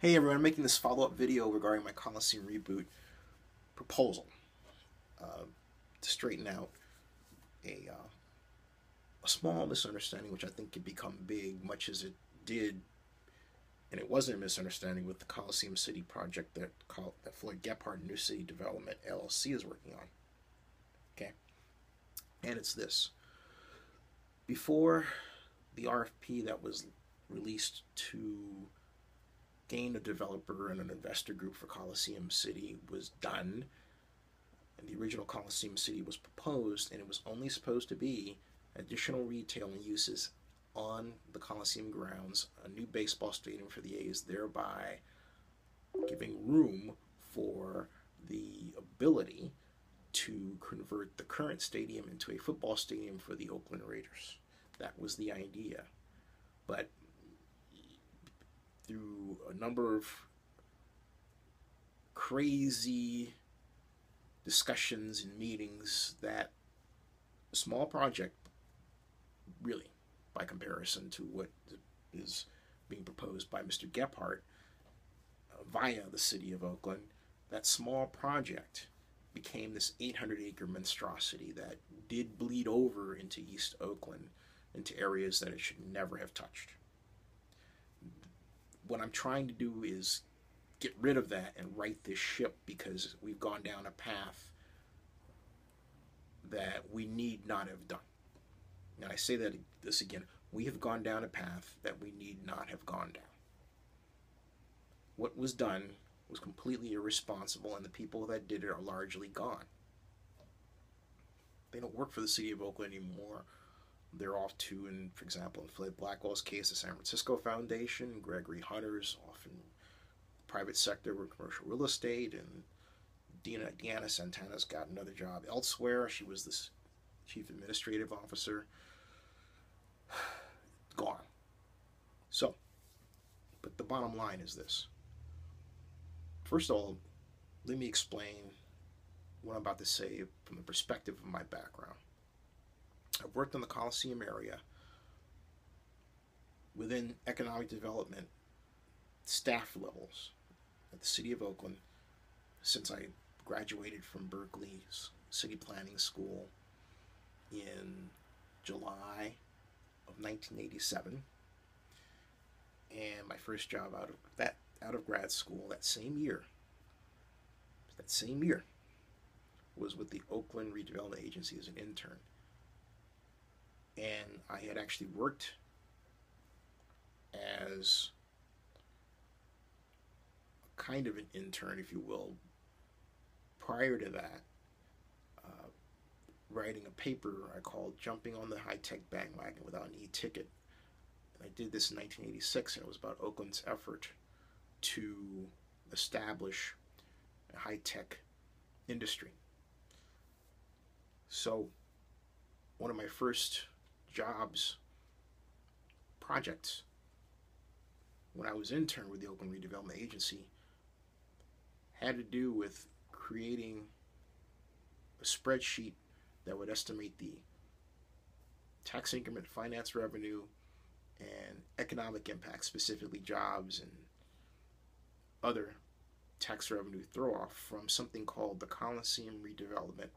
Hey everyone, I'm making this follow-up video regarding my Coliseum Reboot proposal to straighten out a small misunderstanding which I think could become big, much as it did, and it wasn't a misunderstanding with the Coliseum City project that Floyd Kephart New City Development LLC is working on. Okay, and it's this: before the RFP that was released to gain a developer and an investor group for Coliseum City was done, and the original Coliseum City was proposed, and it was only supposed to be additional retailing uses on the Coliseum grounds, a new baseball stadium for the A's, thereby giving room for the ability to convert the current stadium into a football stadium for the Oakland Raiders. That was the idea. But through a number of crazy discussions and meetings, that small project, really, by comparison to what is being proposed by Mr. Kephart via the city of Oakland, that small project became this 800-acre monstrosity that did bleed over into East Oakland, into areas that it should never have touched. What I'm trying to do is get rid of that and right this ship, because we've gone down a path that we need not have done. And I say this again, we have gone down a path that we need not have gone down. What was done was completely irresponsible, and the people that did it are largely gone. They don't work for the city of Oakland anymore. They're off to, for example, in Floyd Blackwell's case, the San Francisco Foundation. Gregory Hunter's off in the private sector with commercial real estate, and Deanna Santana's got another job elsewhere. She was the chief administrative officer. Gone. So, but the bottom line is this. First of all, let me explain what I'm about to say from the perspective of my background. I've worked in the Coliseum area within economic development staff levels at the city of Oakland since I graduated from Berkeley's city planning school in July of 1987, and my first job out of grad school that same year was with the Oakland Redevelopment Agency as an intern. And I had actually worked as kind of an intern, if you will, prior to that, writing a paper I called Jumping on the High-Tech Bandwagon Without an E-Ticket. And I did this in 1986, and it was about Oakland's effort to establish a high-tech industry. So one of my first projects when I was intern with the Oakland Redevelopment Agency had to do with creating a spreadsheet that would estimate the tax increment, finance revenue, and economic impact, specifically jobs and other tax revenue throw-off from something called the Coliseum Redevelopment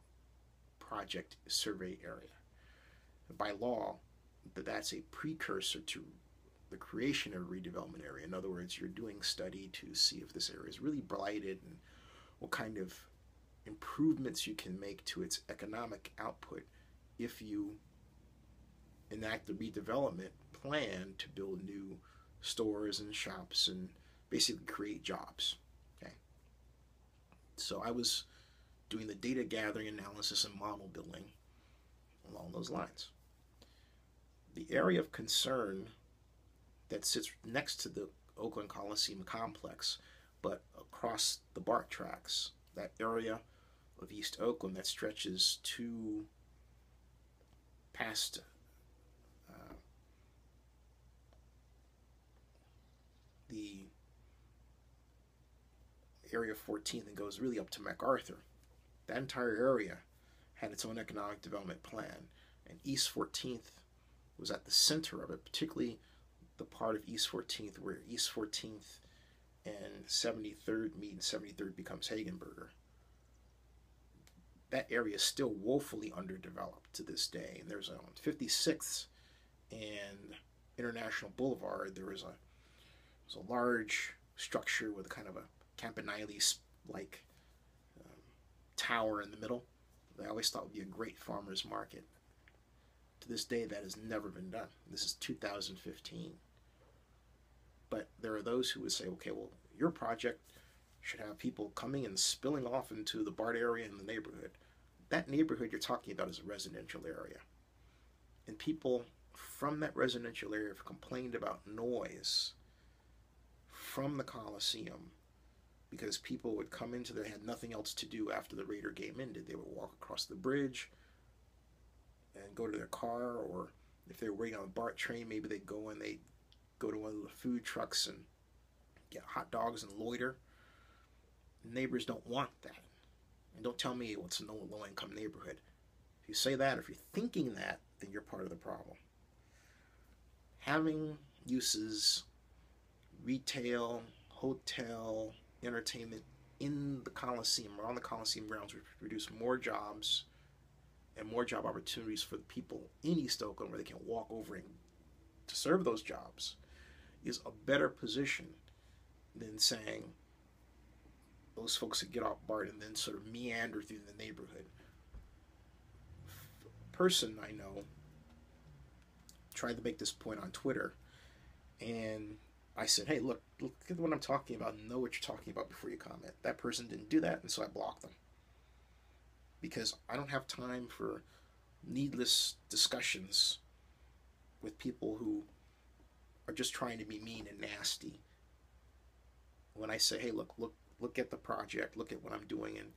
Project Survey Area. By law, that's a precursor to the creation of a redevelopment area. In other words, you're doing study to see if this area is really blighted and what kind of improvements you can make to its economic output if you enact the redevelopment plan to build new stores and shops and basically create jobs. Okay, so I was doing the data gathering, analysis, and model building along those lines. The area of concern that sits next to the Oakland Coliseum complex, but across the BART tracks, that area of East Oakland that stretches to past the area 14th and goes really up to MacArthur. That entire area had its own economic development plan, and East 14th was at the center of it, particularly the part of East 14th where East 14th and 73rd meet and 73rd becomes Hagenberger. That area is still woefully underdeveloped to this day. And there's on 56th and International Boulevard, there's a large structure with kind of a Campanile-like tower in the middle. I always thought would be a great farmer's market. To this day, that has never been done. This is 2015. But there are those who would say, okay, well, your project should have people coming and spilling off into the BART area in the neighborhood. That neighborhood you're talking about is a residential area. And people from that residential area have complained about noise from the Coliseum because people would come into there, had nothing else to do after the Raider game ended. They would walk across the bridge and go to their car, or if they were waiting on a BART train, maybe they'd go and they'd go to one of the food trucks and get hot dogs and loiter. Neighbors don't want that. And don't tell me it's a low-income neighborhood. If you say that, if you're thinking that, then you're part of the problem. Having uses, retail, hotel, entertainment in the Coliseum or on the Coliseum grounds would produce more jobs and more job opportunities for the people in East Oakland where they can walk over and to serve those jobs is a better position than saying those folks that get off BART and then sort of meander through the neighborhood. A person I know tried to make this point on Twitter, and I said, hey, look at what I'm talking about and know what you're talking about before you comment. That person didn't do that, and so I blocked them. Because I don't have time for needless discussions with people who are just trying to be mean and nasty. When I say, hey, look at the project, look at what I'm doing, and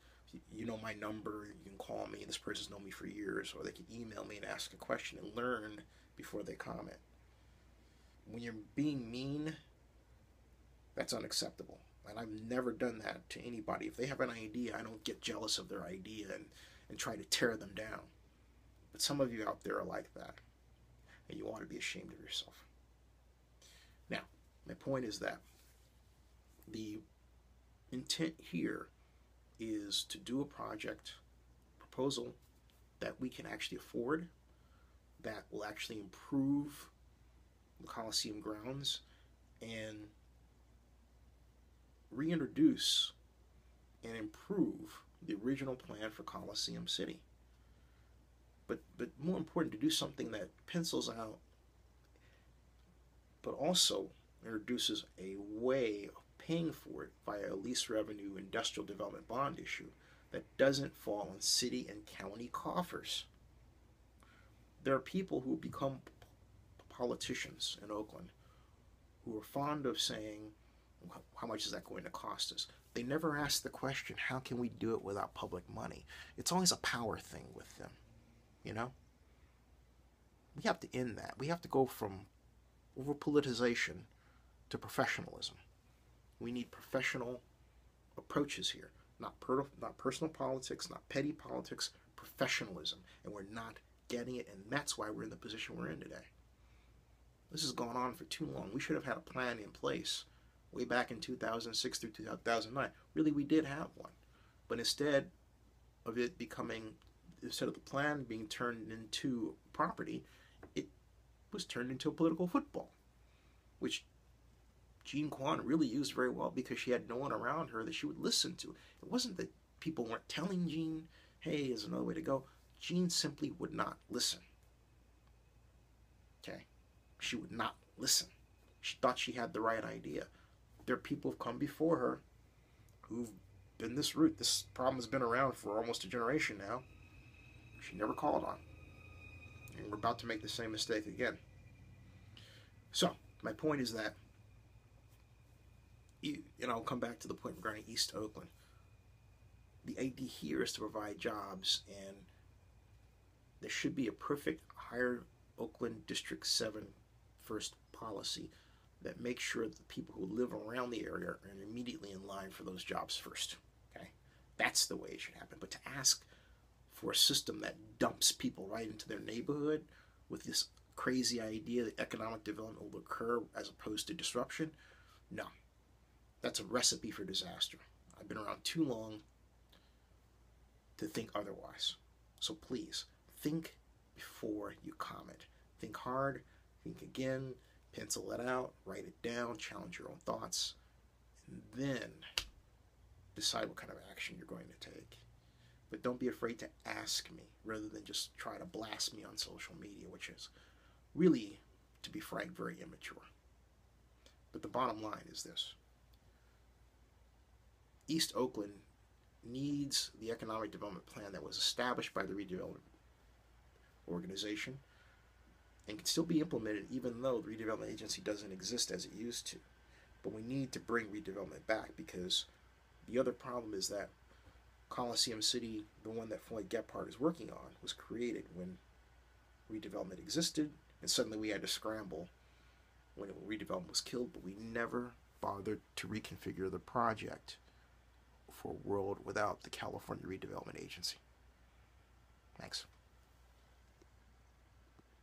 you know my number, you can call me, this person's known me for years, or they can email me and ask a question and learn before they comment. When you're being mean, that's unacceptable. And I've never done that to anybody. If they have an idea, I don't get jealous of their idea and try to tear them down. But some of you out there are like that, and you ought to be ashamed of yourself. Now, my point is that the intent here is to do a project proposal that we can actually afford, that will actually improve the Coliseum grounds and reintroduce and improve the original plan for Coliseum City. But more important, to do something that pencils out, but also introduces a way of paying for it via a lease revenue industrial development bond issue that doesn't fall on city and county coffers. There are people who become politicians in Oakland who are fond of saying, how much is that going to cost us? They never ask the question, how can we do it without public money? It's always a power thing with them, you know? We have to end that. We have to go from over-politicization to professionalism. We need professional approaches here. Not personal politics, not petty politics, professionalism. And we're not getting it, and that's why we're in the position we're in today. This has gone on for too long. We should have had a plan in place way back in 2006 through 2009. Really, we did have one. But instead of the plan being turned into property, it was turned into a political football, which Jean Quan really used very well because she had no one around her that she would listen to. It wasn't that people weren't telling Jean, hey, there's another way to go. Jean simply would not listen. Okay? She would not listen. She thought she had the right idea. There are people who've come before her who've been this route. This problem has been around for almost a generation now. She never called on. And we're about to make the same mistake again. So, my point is that, I'll come back to the point regarding East Oakland. The idea here is to provide jobs, and there should be a perfect higher Oakland District 7 first policy that makes sure that the people who live around the area are immediately in line for those jobs first. Okay? That's the way it should happen. But to ask for a system that dumps people right into their neighborhood with this crazy idea that economic development will occur as opposed to disruption, no. That's a recipe for disaster. I've been around too long to think otherwise. So please, think before you comment. Think hard, think again, pencil it out, write it down, challenge your own thoughts, and then decide what kind of action you're going to take. But don't be afraid to ask me rather than just try to blast me on social media, which is really, to be frank, very immature. But the bottom line is this. East Oakland needs the economic development plan that was established by the redevelopment organization and can still be implemented even though the redevelopment agency doesn't exist as it used to. But we need to bring redevelopment back, because the other problem is that Coliseum City, the one that Floyd Kephart is working on, was created when redevelopment existed, and suddenly we had to scramble when redevelopment was killed, but we never bothered to reconfigure the project for a world without the California Redevelopment Agency. Thanks.